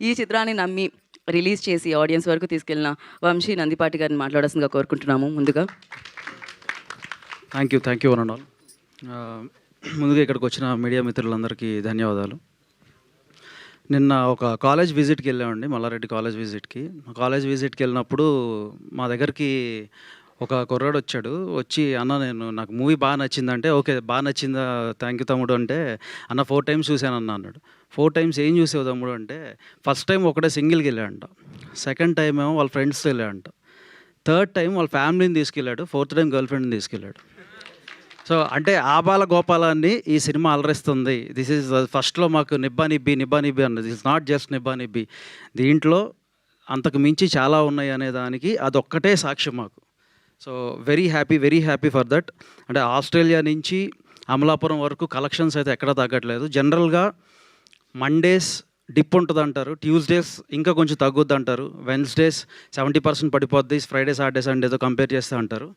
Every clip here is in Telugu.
ఈ చిత్రాన్ని నమ్మి రిలీజ్ చేసి ఆడియన్స్ వరకు తీసుకెళ్ళిన వంశీ నందిపాటి గారిని మాట్లాడాల్సిందిగా కోరుకుంటున్నాము. ముందుగా thank you one and all. ముందుగా ఇక్కడికి వచ్చిన మీడియా మిత్రులందరికీ ధన్యవాదాలు. నిన్న ఒక కాలేజ్ విజిట్కి వెళ్ళామండి, మల్లారెడ్డి కాలేజ్ విజిట్కి. కాలేజ్ విజిట్కి వెళ్ళినప్పుడు మా దగ్గరికి ఒక కుర్రాడు వచ్చి అన్న నాకు మూవీ బాగా నచ్చిందంటే, ఓకే బాగా నచ్చిందా, థ్యాంక్ యూ తమ్ముడు అంటే, అన్న 4 టైమ్స్ చూశానన్న అన్నాడు. 4 టైమ్స్ ఏం చూసావు తమ్ముడు అంటే, ఫస్ట్ టైం ఒకటే సింగిల్కి వెళ్ళాడంట, సెకండ్ టైం ఏమో వాళ్ళ ఫ్రెండ్స్తో వెళ్ళాడంట, థర్డ్ టైం వాళ్ళ ఫ్యామిలీని తీసుకెళ్ళాడు, ఫోర్త్ టైం గర్ల్ ఫ్రెండ్ని తీసుకెళ్ళాడు. సో అంటే ఆబాల గోపాలాన్ని ఈ సినిమా అలరిస్తుంది. దిస్ ఈజ్ ఫస్ట్లో మాకు నిబ్బా నిబ్బి అన్నది, దిస్ ఇస్ నాట్ జస్ట్ నిబ్బా నిబ్బి, దీంట్లో అంతకు మించి చాలా ఉన్నాయి అనే దానికి అదొక్కటే సాక్ష్యం మాకు. So very happy for that. అంటే ఆస్ట్రేలియా నుంచి అమలాపురం వరకు కలెక్షన్స్ అయితే ఎక్కడా తగ్గట్లేదు. జనరల్గా మండేస్ డిప్ ఉంటుంది అంటారు, ట్యూస్డేస్ ఇంకా కొంచెం తగ్గుద్ది అంటారు, వెన్స్డేస్ 70% పడిపోద్ది, ఫ్రైడే సాటర్డే సండేతో కంపేర్ చేస్తూ అంటారు.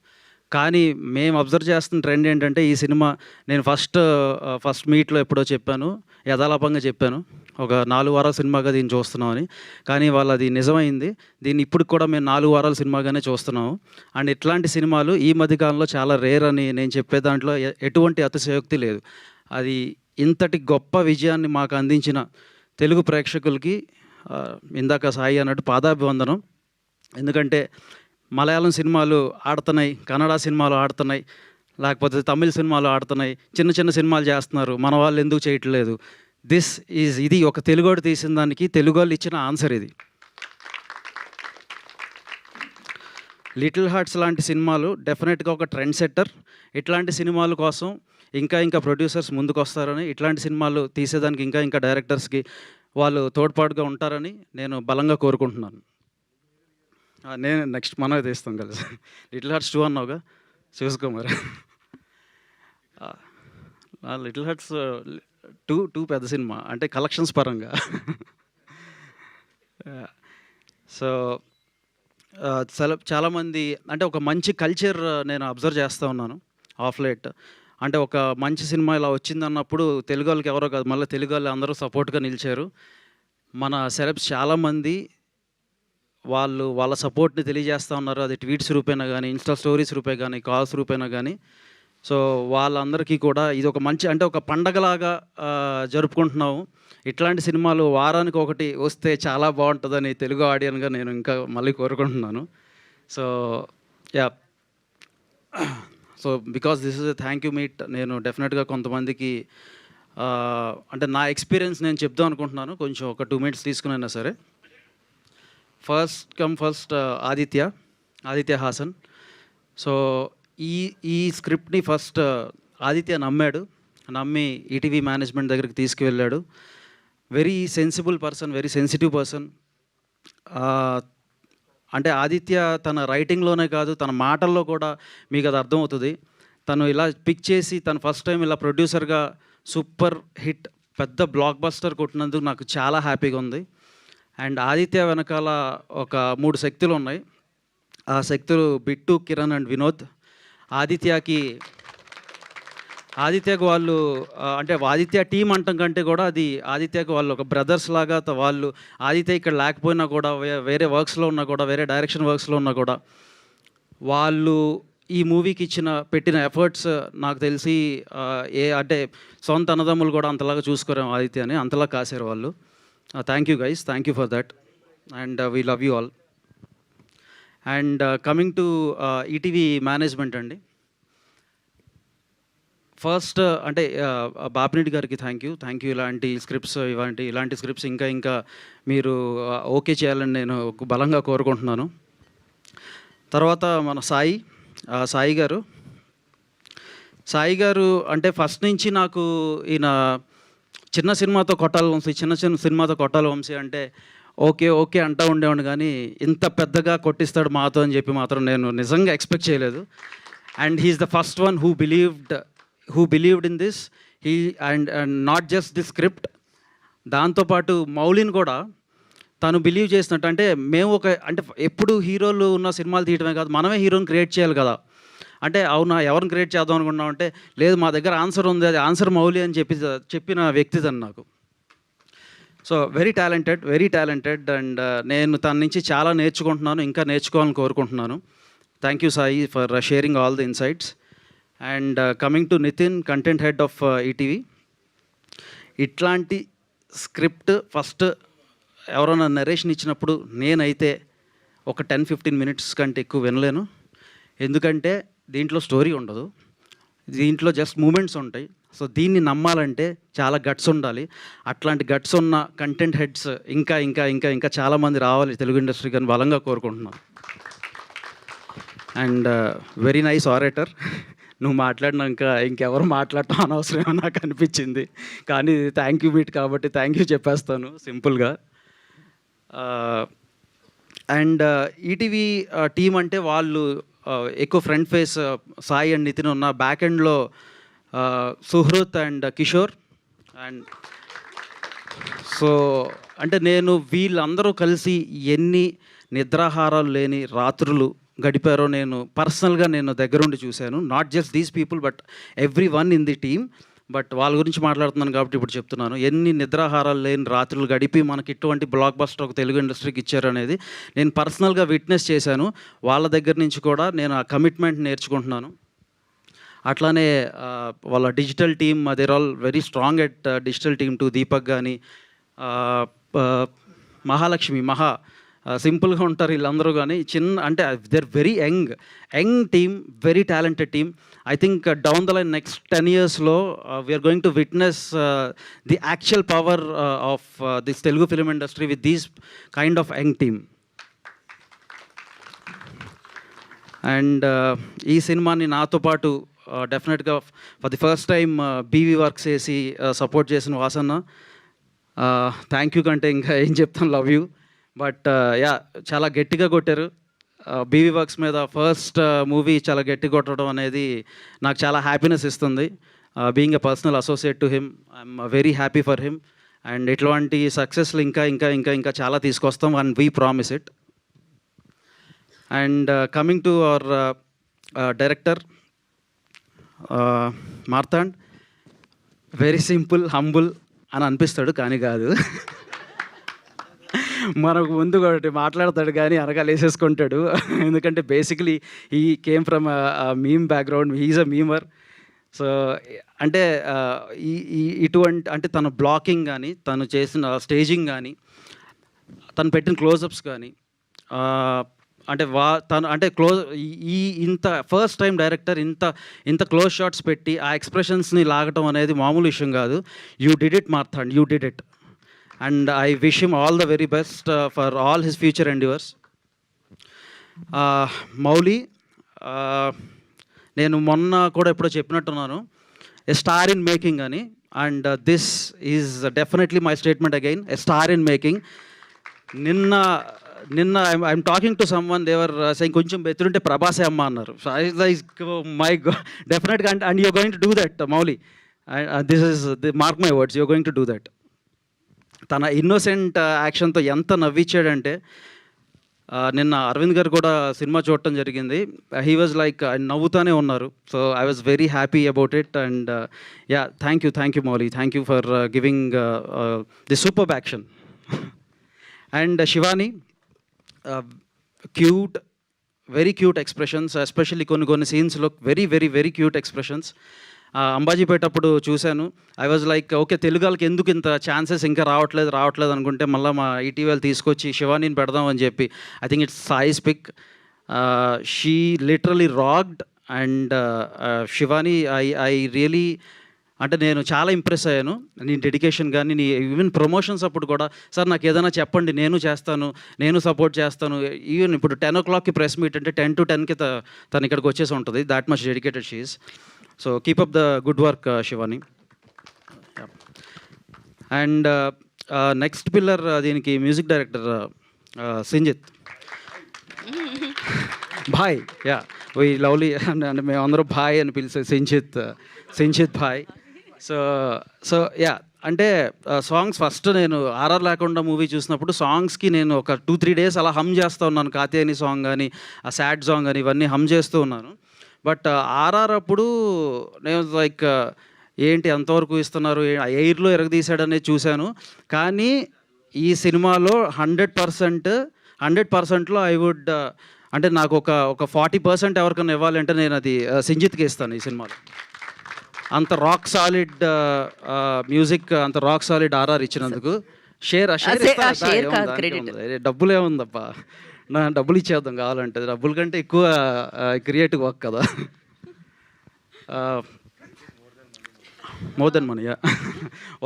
కానీ మేము అబ్జర్వ్ చేస్తున్న ట్రెండ్ ఏంటంటే, ఈ సినిమా నేను ఫస్ట్ మీట్లో ఎప్పుడో చెప్పాను, యథాలాపంగా చెప్పాను, ఒక 4 వారాల సినిమాగా దీన్ని చూస్తున్నామని. కానీ వాళ్ళు అది నిజమైంది. దీన్ని ఇప్పుడు కూడా మేము 4 వారాల సినిమాగానే చూస్తున్నాము. అండ్ ఇట్లాంటి సినిమాలు ఈ మధ్యకాలంలో చాలా రేర్ అని నేను చెప్పే దాంట్లో ఎటువంటి అతిశయోక్తి లేదు. అది ఇంతటి గొప్ప విజయాన్ని మాకు అందించిన తెలుగు ప్రేక్షకులకి ఇందాక సాయి అన్నట్టు పాదాభివందనం. ఎందుకంటే మలయాళం సినిమాలు ఆడుతున్నాయి, కన్నడ సినిమాలు ఆడుతున్నాయి, లేకపోతే తమిళ సినిమాలు ఆడుతున్నాయి, చిన్న సినిమాలు చేస్తున్నారు, మన వాళ్ళు ఎందుకు చేయట్లేదు? ఇది ఒక తెలుగోడు తీసిన దానికి తెలుగు వాళ్ళు ఇచ్చిన ఆన్సర్ ఇది. లిటిల్ హార్ట్స్ లాంటి సినిమాలు డెఫినెట్గా ఒక ట్రెండ్ సెట్టర్. ఇట్లాంటి సినిమాల కోసం ఇంకా ప్రొడ్యూసర్స్ ముందుకు వస్తారని, ఇట్లాంటి సినిమాలు తీసేదానికి ఇంకా డైరెక్టర్స్కి వాళ్ళు తోడ్పాటుగా ఉంటారని నేను బలంగా కోరుకుంటున్నాను. నేను నెక్స్ట్ మనమే తీస్తాం కలిసి. లిటిల్ హార్ట్స్ 2 అన్నావుగా, చూసుకో మరి. లిటిల్ హార్ట్స్ 2 పెద్ద సినిమా అంటే కలెక్షన్స్ పరంగా. సో చాలామంది అంటే ఒక మంచి కల్చర్ నేను అబ్జర్వ్ చేస్తూ ఉన్నాను ఆఫ్ లేట్. అంటే ఒక మంచి సినిమా ఇలా వచ్చిందన్నప్పుడు తెలుగు వాళ్ళకి ఎవరో కాదు, మళ్ళీ తెలుగు వాళ్ళు అందరూ సపోర్ట్గా నిలిచారు. మన సెలబ్స్ చాలామంది వాళ్ళ సపోర్ట్ని తెలియజేస్తూ ఉన్నారు. అది ట్వీట్స్ రూపేనా కానీ, ఇన్స్టా స్టోరీస్ రూపే కానీ, కాల్స్ రూపేనా కానీ. సో వాళ్ళందరికీ కూడా ఇది ఒక మంచి అంటే ఒక పండగలాగా జరుపుకుంటున్నాము. ఇట్లాంటి సినిమాలు వారానికి ఒకటి వస్తే చాలా బాగుంటుందని తెలుగు ఆడియన్గా నేను ఇంకా మళ్ళీ కోరుకుంటున్నాను. So yeah, so because this is a thank you meet, నేను డెఫినెట్గా కొంతమందికి అంటే నా ఎక్స్పీరియన్స్ నేను చెప్దాం అనుకుంటున్నాను. కొంచెం ఒక 2 minutes తీసుకునైనా సరే. ఫస్ట్ ఆదిత్య హాసన్. సో ఈ స్క్రిప్ట్ని ఫస్ట్ ఆదిత్య నమ్మి ఈటీవీ మేనేజ్మెంట్ దగ్గరికి తీసుకువెళ్ళాడు. Very sensible person, very sensitive person. అంటే ఆదిత్య తన రైటింగ్లోనే కాదు, తన మాటల్లో కూడా మీకు అది అర్థమవుతుంది. తను ఇలా పిక్ చేసి తను ఫస్ట్ టైం ఇలా ప్రొడ్యూసర్గా సూపర్ హిట్ పెద్ద బ్లాక్ బస్టర్ కొట్టినందుకు నాకు చాలా హ్యాపీగా ఉంది. అండ్ ఆదిత్య వెనకాల ఒక 3 శక్తులు ఉన్నాయి. ఆ శక్తులు బిట్టు, కిరణ్ అండ్ వినోద్. ఆదిత్యకి వాళ్ళు అంటే ఆదిత్య టీం అంటాం కంటే కూడా అది ఆదిత్యకి వాళ్ళు ఒక బ్రదర్స్ లాగా. వాళ్ళు ఆదిత్య ఇక్కడ లేకపోయినా కూడా, వేరే వర్క్స్లో ఉన్నా కూడా, వేరే డైరెక్షన్ వర్క్స్లో ఉన్నా కూడా, వాళ్ళు ఈ మూవీకి పెట్టిన ఎఫర్ట్స్ నాకు తెలిసి అంటే సొంత అన్నదమ్ములు కూడా అంతలాగా చూసుకోరాం ఆదిత్యని, అంతలా కాశారు వాళ్ళు. Thank you guys, thank you for that. And we love you all. And coming to ETV management అండి. ఫస్ట్ అంటే బాపిరెడ్డి గారికి థ్యాంక్ యూ. ఇలాంటి స్క్రిప్ట్స్ ఇంకా మీరు ఓకే చేయాలని నేను బలంగా కోరుకుంటున్నాను. తర్వాత మన సాయి గారు అంటే ఫస్ట్ నుంచి నాకు ఈయన చిన్న సినిమాతో కొట్టాలి వంశీ అంటే ఓకే అంటూ ఉండేవాడు. కానీ ఇంత పెద్దగా కొట్టిస్తాడు మాతో అని చెప్పి మాత్రం నేను నిజంగా ఎక్స్పెక్ట్ చేయలేదు. And he's the first one who believed in this. And not just the script, దాంతోపాటు మౌలిని కూడా తను బిలీవ్ చేసినట్టు. అంటే మేము అంటే ఎప్పుడు హీరోలు ఉన్న సినిమాలు తీయడమే కాదు, మనమే హీరోని క్రియేట్ చేయాలి కదా. అంటే అవునా, ఎవరిని క్రియేట్ చేద్దాం అనుకున్నాం అంటే, లేదు మా దగ్గర ఆన్సర్ ఉంది, అది ఆన్సర్ మౌలి అని చెప్పిన వ్యక్తి తను నాకు. సో వెరీ టాలెంటెడ్ అండ్ నేను తన నుంచి చాలా నేర్చుకుంటున్నాను, ఇంకా నేర్చుకోవాలని కోరుకుంటున్నాను. Thank you Sai for sharing all the insights. And coming to Nithin, content head of ETV. ఇట్లాంటి స్క్రిప్ట్ ఫస్ట్ ఎవరైనా నరేషన్ ఇచ్చినప్పుడు నేనైతే ఒక 10-15 మినిట్స్ కంటే ఎక్కువ వినలేను. ఎందుకంటే దీంట్లో స్టోరీ ఉండదు, దీంట్లో జస్ట్ మూమెంట్స్ ఉంటాయి. సో దీన్ని నమ్మాలంటే చాలా గట్స్ ఉండాలి. అట్లాంటి గట్స్ ఉన్న కంటెంట్ హెడ్స్ ఇంకా ఇంకా ఇంకా ఇంకా చాలామంది రావాలి తెలుగు ఇండస్ట్రీకి అని బలంగా కోరుకుంటున్నాను. And very nice orator. నువ్వు మాట్లాడినాక ఇంకెవరు మాట్లాడటం అనవసరమో నాకు అనిపించింది, కానీ థ్యాంక్ యూ మీట్ కాబట్టి థ్యాంక్ యూ చెప్పేస్తాను సింపుల్గా. అండ్ ఈటీవీ టీం అంటే వాళ్ళు ఎక్కువ front face Sai and Nithin ఉన్న, బ్యాక్ ఎండ్లో Suhruth and Kishore. And so అంటే నేను వీళ్ళందరూ కలిసి ఎన్ని నిద్రాహారాలు లేని రాత్రులు గడిపారో నేను పర్సనల్గా నేను దగ్గరుండి చూశాను. Not just these people but every one in the team. But వాళ్ళ గురించి మాట్లాడుతున్నాను కాబట్టి ఇప్పుడు చెప్తున్నాను. ఎన్ని నిద్రాహారాలు లేని రాత్రులు గడిపి మనకి ఇటువంటి బ్లాక్ బస్టర్ ఒక తెలుగు ఇండస్ట్రీకి ఇచ్చారనేది నేను పర్సనల్గా విట్నెస్ చేశాను. వాళ్ళ దగ్గర నుంచి కూడా నేను ఆ కమిట్మెంట్ నేర్చుకుంటున్నాను. అట్లానే వాళ్ళ digital team, there all very strong at digital team. To Deepak కానీ, మహాలక్ష్మి, సింపుల్గా ఉంటారు వీళ్ళందరూ, కానీ అంటే they are very young team, very talented team. I think down the line next 10 yearsలో we are going to witness the actual power of this Telugu film industry with these kind of young team. And ఈ సినిమాని నాతో పాటు డెఫినెట్గా for the first time BV works వేసి సపోర్ట్ చేసిన వాసన్న, థ్యాంక్ యూ కంటే ఇంకా ఏం చెప్తాను, లవ్ యూ. బట్ యా చాలా గట్టిగా కొట్టారు. బీవీ వర్క్స్ మీద ఫస్ట్ మూవీ చాలా గట్టి కొట్టడం అనేది నాకు చాలా హ్యాపీనెస్ ఇస్తుంది. Being a personal associate to him, I'm very happy for him. And ఇట్లాంటి సక్సెస్లు ఇంకా ఇంకా ఇంకా ఇంకా చాలా తీసుకొస్తాం and we promise it. And coming to our director Marthand, very simple, humble అని అనిపిస్తాడు కానీ కాదు. మనకు ముందు ఒకటి మాట్లాడతాడు కానీ వెనకాల వేసేసుకుంటాడు. ఎందుకంటే బేసికలీ ఈ came from meme background, he's a memer. So అంటే ఇటువంటి అంటే తన బ్లాకింగ్ కానీ, తను చేసిన స్టేజింగ్ కానీ, తను పెట్టిన క్లోజప్స్ కానీ, అంటే తను అంటే ఇంత ఫస్ట్ టైం డైరెక్టర్ ఇంత క్లోజ్ షాట్స్ పెట్టి ఆ ఎక్స్ప్రెషన్స్ని లాగటం అనేది మామూలు విషయం కాదు. You did it Marthand, you did it. And I wish him all the very best for all his future endeavours. Mouli, నేను మొన్న కూడా ఎప్పుడో చెప్పినట్టున్నాను, ఎ స్టార్ ఇన్ మేకింగ్ అని. And this is definitely my statement again, a star in making. నిన్న I'm talking to someone, they were saying కొంచెం బెతురుంటే ప్రభాసే అమ్మ అన్నారు. సో ఐ లైక్ మై డెఫినెట్గా. And you're going to do that Mouli, this is mark my words, you're going to do that. తన ఇన్నోసెంట్ యాక్షన్తో ఎంత నవ్వించాడంటే, నిన్న అరవింద్ గారు కూడా సినిమా చూడటం జరిగింది. హీ వాజ్ లైక్ నవ్వుతూనే ఉన్నారు. So I was very happy about it. And yeah, thank you Mouli, thank you for giving the superb action. And Shivani, cute, very cute expressions, especially కొన్ని సీన్స్లో very very very cute expressions. Ambajipeta అప్పుడు చూశాను. I was like okay, Telugu వాళ్ళకి ఎందుకు ఇంత ఛాన్సెస్ ఇంకా రావట్లేదు అనుకుంటే మళ్ళీ మా ఈటీవీలు తీసుకొచ్చి శివానీని పెడదామని చెప్పి, I think it's Sai's pick. She literally rocked. And Shivani, I really అంటే నేను చాలా ఇంప్రెస్ అయ్యాను. నీ డెడికేషన్ కానీ, నీ ఈవెన్ ప్రమోషన్స్ అప్పుడు కూడా, సార్ నాకు ఏదైనా చెప్పండి, నేను చేస్తాను, నేను సపోర్ట్ చేస్తాను. ఈవెన్ ఇప్పుడు 10 o'clockకి ప్రెస్ మీట్ అంటే 10 to 10కి తను ఇక్కడికి వచ్చేసి ఉంటుంది. That much dedicated she is. So keep up the good work Shivani. And next pillar, దీనికి music director Sinjith bhai. Yeah, we lovely అంటే మేమందరూ భాయ్ అని పిలిచే సింజిత్ భాయ్. సో యా, అంటే సాంగ్స్ ఫస్ట్ నేను ఆర్ఆర్ లేకుండా మూవీ చూసినప్పుడు సాంగ్స్కి నేను ఒక 2-3 days అలా హమ్ చేస్తూ ఉన్నాను. కాత్యాయని సాంగ్ కానీ, ఆ సాడ్ సాంగ్ కానీ, ఇవన్నీ హమ్ చేస్తూ ఉన్నాను. బట్ ఆర్ఆర్ అప్పుడు నేను లైక్ ఏంటి ఎంతవరకు ఇస్తున్నారు, ఎయిర్లో ఎరగదీశాడనేది చూశాను. కానీ ఈ సినిమాలో 100%లో ఐ వుడ్ అంటే నాకు ఒక 40% ఎవరికైనా ఇవ్వాలంటే నేను అది సింజిత్కి ఇస్తాను ఈ సినిమాలో. అంత రాక్ సాలిడ్ మ్యూజిక్, అంత రాక్ సాలిడ్ ఆర్ఆర్ ఇచ్చినందుకు. షేర్ కాదు, క్రెడిట్. డబ్బులు ఏముందబ్బా, నా డబ్బులు ఇచ్చేద్దాం కావాలంటే. డబ్బుల కంటే ఎక్కువ క్రియేటివ్ వర్క్ కదా. More than money,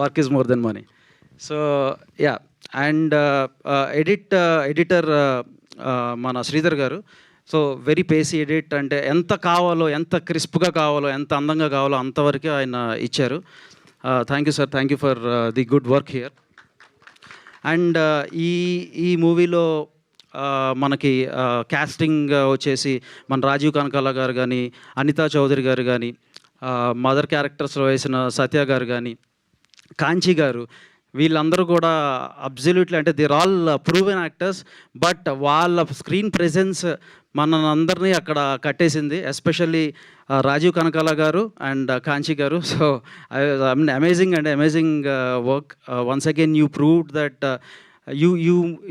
work is more than money. So yeah, and editor మన శ్రీధర్ గారు. సో వెరీ పేసీ ఎడిట్, అంటే ఎంత కావాలో, ఎంత క్రిస్ప్గా కావాలో, ఎంత అందంగా కావాలో అంతవరకు ఆయన ఇచ్చారు. Thank you sir, thank you for the good work here. And ఈ మూవీలో మనకి క్యాస్టింగ్ వచ్చేసి మన రాజీవ్ కనకాల గారు కానీ, అనితా చౌదరి గారు కానీ, మదర్ క్యారెక్టర్స్లో వేసిన సత్య గారు కానీ, కాంచీ గారు, వీళ్ళందరూ కూడా అబ్జల్యూట్లీ, అంటే they're all proven actors. But వాళ్ళ స్క్రీన్ ప్రెజెన్స్ మనందరినీ అక్కడ కట్టేసింది. ఎస్పెషల్లీ రాజీవ్ కనకాల గారు అండ్ కాంచీ గారు. So amazing and amazing work. Once again you proved that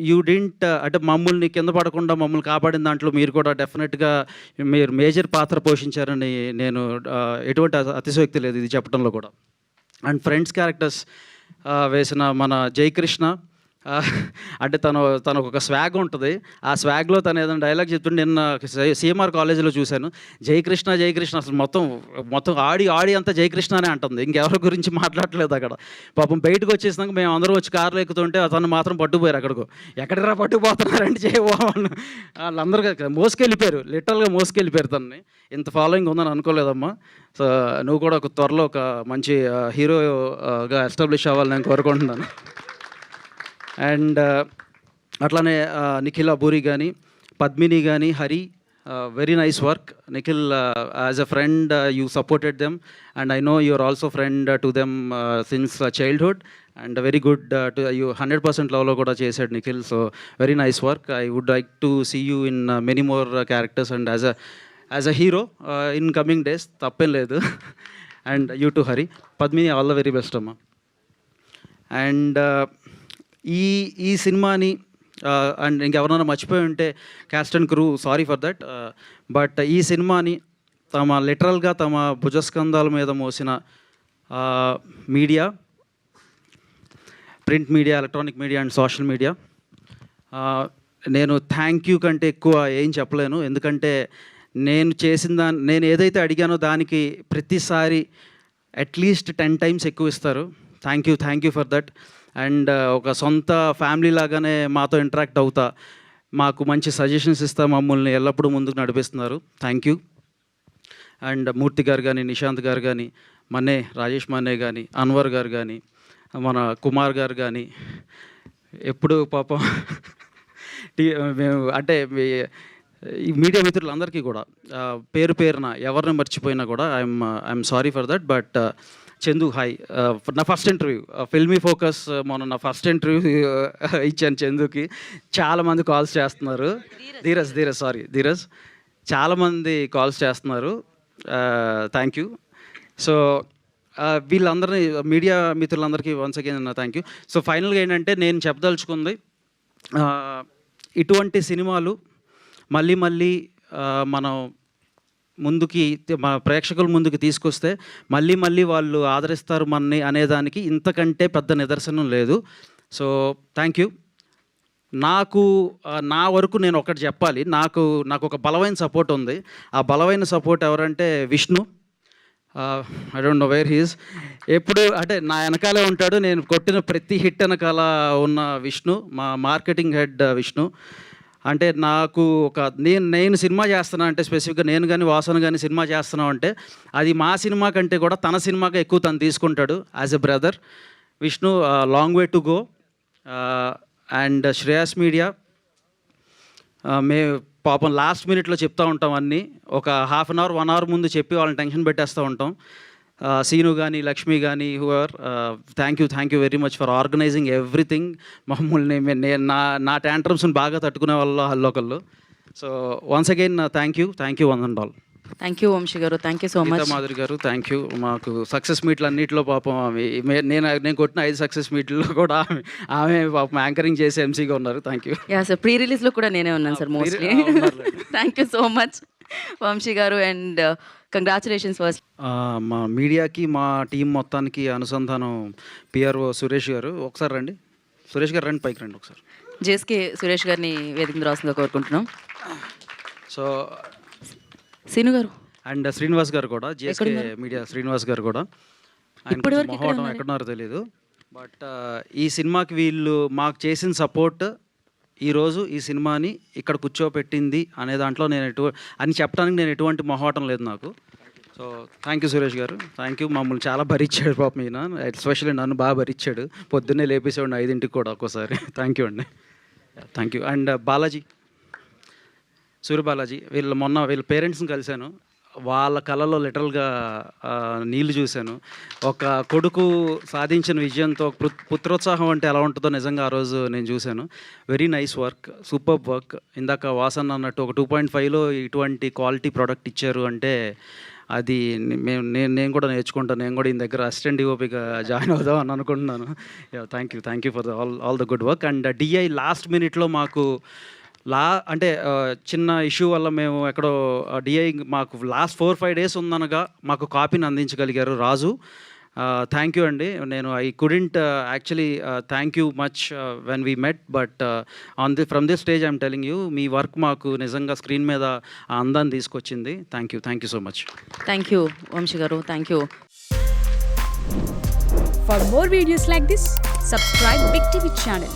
you didn't, అంటే మమ్మల్ని కింద పడకుండా మమ్మల్ని కాపాడిన దాంట్లో మీరు కూడా డెఫినెట్గా మీరు మేజర్ పాత్ర పోషించారని నేను ఎటువంటి అతిశయోక్తి లేదు ఇది చెప్పడంలో కూడా. అండ్ ఫ్రెండ్స్ క్యారెక్టర్స్ వేసిన మన జయకృష్ణ, అంటే తనకు ఒక స్వాగ్ ఉంటుంది. ఆ స్వాగ్లో తను ఏదైనా డైలాగ్ చెప్తుంటే నిన్న సిఎంఆర్ కాలేజీలో చూశాను, జయకృష్ణ జయకృష్ణ, అసలు మొత్తం ఆడి అంతా జయకృష్ణ అనే అంటుంది, ఇంకెవరి గురించి మాట్లాడలేదు అక్కడ. పాపం బయటకు వచ్చేసినాక మేము అందరూ వచ్చి కార్లో ఎక్కుతుంటే అతను మాత్రం పట్టుకుపోయారు. అక్కడికి ఎక్కడిరా పట్టుకుపోతున్నారంటే చేయవాళ్ళు వాళ్ళందరూ మోసుకెళ్ళిపోయారు, లిటరల్గా మోసుకెళ్ళిపోయారు తనని. ఇంత ఫాలోయింగ్ ఉందని అనుకోలేదమ్మా. సో నువ్వు కూడా త్వరలో ఒక మంచి హీరోగా ఎస్టాబ్లిష్ అవ్వాలని నేను కోరుకుంటున్నాను. అండ్ అట్లానే నిఖిల్ అబూరి కానీ, పద్మిని కానీ, Hari, very nice work. Nikhil, as a friend you supported them and I know you are also friend to them since childhood and very good to you. 100% లవ్లో కూడా చేశాడు Nikhil. So very nice work. I would like to see you in many more characters and as a hero in coming days. తప్పేం లేదు. And you too Hari. Padmini, all the very best అమ్మా. అండ్ ఈ సినిమాని అండ్ ఇంకెవరైనా మర్చిపోయి ఉంటే caste and crew, sorry for that. But ఈ సినిమాని లిటరల్గా తమ భుజస్కంధాల మీద మోసిన media, print media, electronic media and social media, నేను థ్యాంక్ యూ కంటే ఎక్కువ ఏం చెప్పలేను. ఎందుకంటే నేను ఏదైతే అడిగానో దానికి ప్రతిసారి అట్లీస్ట్ 10 times ఎక్కువ ఇస్తారు. Thank you for that. And ఒక సొంత ఫ్యామిలీ లాగానే మాతో ఇంటరాక్ట్ అవుతా, మాకు మంచి సజెషన్స్ ఇస్తా, మమ్మల్ని ఎల్లప్పుడూ ముందుకు నడిపిస్తున్నారు. Thank you. అండ్ మూర్తి గారు కానీ, నిశాంత్ గారు కానీ, రాజేష్ మన్నే కానీ, అన్వర్ గారు కానీ, మన కుమార్ గారు కానీ, ఎప్పుడు పాపం మేము అంటే ఈ మీడియా మిత్రులందరికీ కూడా పేరు పేరున ఎవరిని మర్చిపోయినా కూడా I'm sorry for that. But Chandu, hi. నా ఫస్ట్ ఇంటర్వ్యూ ఫిల్మీ ఫోకస్, మొన్న నా ఫస్ట్ ఇంటర్వ్యూ ఇచ్చాను చందుకి. చాలామంది కాల్స్ చేస్తున్నారు. ధీరజ్ చాలామంది కాల్స్ చేస్తున్నారు. Thank you. సో వీళ్ళందరినీ, మీడియా మిత్రులందరికీ once again thank you. So ఫైనల్గా ఏంటంటే నేను చెప్పదలుచుకుంది, ఇటువంటి సినిమాలు మళ్ళీ మనం మన ప్రేక్షకుల ముందుకు తీసుకొస్తే మళ్ళీ వాళ్ళు ఆదరిస్తారు మనని అనేదానికి ఇంతకంటే పెద్ద నిదర్శనం లేదు. So thank you. నా వరకు నేను ఒకటి చెప్పాలి. నాకు ఒక బలమైన సపోర్ట్ ఉంది. ఆ బలమైన సపోర్ట్ ఎవరంటే Vishnu. I don't know where he's. ఎప్పుడు అంటే నా వెనకాలే ఉంటాడు. నేను కొట్టిన ప్రతి హిట్ వెనకాల ఉన్న విష్ణు, మా మార్కెటింగ్ హెడ్ విష్ణు. అంటే నాకు నేను సినిమా చేస్తున్నా అంటే, స్పెసిఫిక్గా నేను కానీ వాసన కానీ సినిమా చేస్తున్నాం అంటే అది మా సినిమా కంటే కూడా తన సినిమాగా ఎక్కువ తను తీసుకుంటాడు. As a brother Vishnu, long way to go. And Shreyas media, పాపం లాస్ట్ మినిట్లో చెప్తూ ఉంటాం అన్నీ. ఒక హాఫ్ అన్ అవర్ 1 hour ముందు చెప్పి వాళ్ళని టెన్షన్ పెట్టేస్తూ ఉంటాం. సీను కానీ, లక్ష్మి కానీ, who are, thank you very much for organising everything. మమ్మల్ని నా ట్యాంట్రమ్స్ని బాగా తట్టుకునే వాళ్ళు ఒకళ్ళు. So once again thank you one and all. Thank you Vamsi గారు, thank you so Geetha much. Madhuri గారు థ్యాంక్ యూ. మాకు సక్సెస్ మీట్లు అన్నింటిలో పాపం ఆమె నేను కొట్టిన 5 సక్సెస్ మీట్లో కూడా ఆమె పాపం యాంకరింగ్ చేసి ఎంసీగా ఉన్నారు. Thank you. Yeah sir, pre రిలీజ్లో కూడా నేనే ఉన్నాను sir mostly. Thank you so much Vamsi గారు, అండ్ కంగ్రాచులేషన్స్ ఫస్ట్. మా మీడియాకి మా టీం మొత్తానికి అనుసంధానం పిఆర్ఓ సురేష్ గారు. ఒకసారి రండి సురేష్ గారు, రండి పైకి రండి ఒకసారి. జేఎస్కే సురేష్ గారిని వేదిక రాసిందిగా కోరుకుంటున్నాం. సో సీను గారు అండ్ శ్రీనివాస్ గారు కూడా, జేఎస్కే మీడియా శ్రీనివాస్ గారు కూడా. ఆయన ఇప్పటివరకు మొహమాటం ఎక్కడున్నారో తెలియదు, బట్ ఈ సినిమాకి వీళ్ళు మాకు చేసిన సపోర్ట్ ఈరోజు ఈ సినిమాని ఇక్కడ కూర్చోపెట్టింది అనే దాంట్లో అని చెప్పడానికి నేను ఎటువంటి మొహమాటం లేదు నాకు. సో థ్యాంక్ యూ సురేష్ గారు, థ్యాంక్ యూ. మమ్మల్ని చాలా భరించాడు పాపం ఈయన, ఎస్పెషల్లీ నన్ను బాగా భరించాడు. పొద్దున్నే లేపేసేవాడిని 5ంటికి కూడా ఒక్కోసారి. థ్యాంక్ యూ అండి, థ్యాంక్ యూ. అండ్ బాలాజీ, సూర్య బాలాజీ, వీళ్ళ పేరెంట్స్ని కలిశాను. వాళ్ళ కళలో లిటరల్గా నీళ్లు చూశాను. ఒక కొడుకు సాధించిన విజయంతో పుత్రోత్సాహం అంటే ఎలా ఉంటుందో నిజంగా ఆ రోజు నేను చూశాను. Very nice work, super work. ఇందాక వాసన్ అన్నట్టు ఒక 2.5లో ఇటువంటి క్వాలిటీ ప్రోడక్ట్ ఇచ్చారు అంటే అది నేను కూడా నేర్చుకుంటాను. నేను కూడా ఈయన దగ్గర అసిస్టెంట్ డిఓపిగా జాయిన్ అవుదాం అని అనుకుంటున్నాను. Thank you for all the good work. And DI last మినిట్లో మాకు అంటే చిన్న ఇష్యూ వల్ల మేము ఎక్కడో డిఐ మాకు లాస్ట్ 4-5 డేస్ ఉందనగా మాకు కాపీని అందించగలిగారు రాజు. థ్యాంక్ యూ అండి. నేను I couldn't actually thank you much when we met, but from this stage I'm telling you, మీ వర్క్ మాకు నిజంగా స్క్రీన్ మీద ఆ అందాన్ని తీసుకొచ్చింది. Thank you so much. Thank you Vamsi గారు, thank you. For more videos like this, subscribe Big TV channel.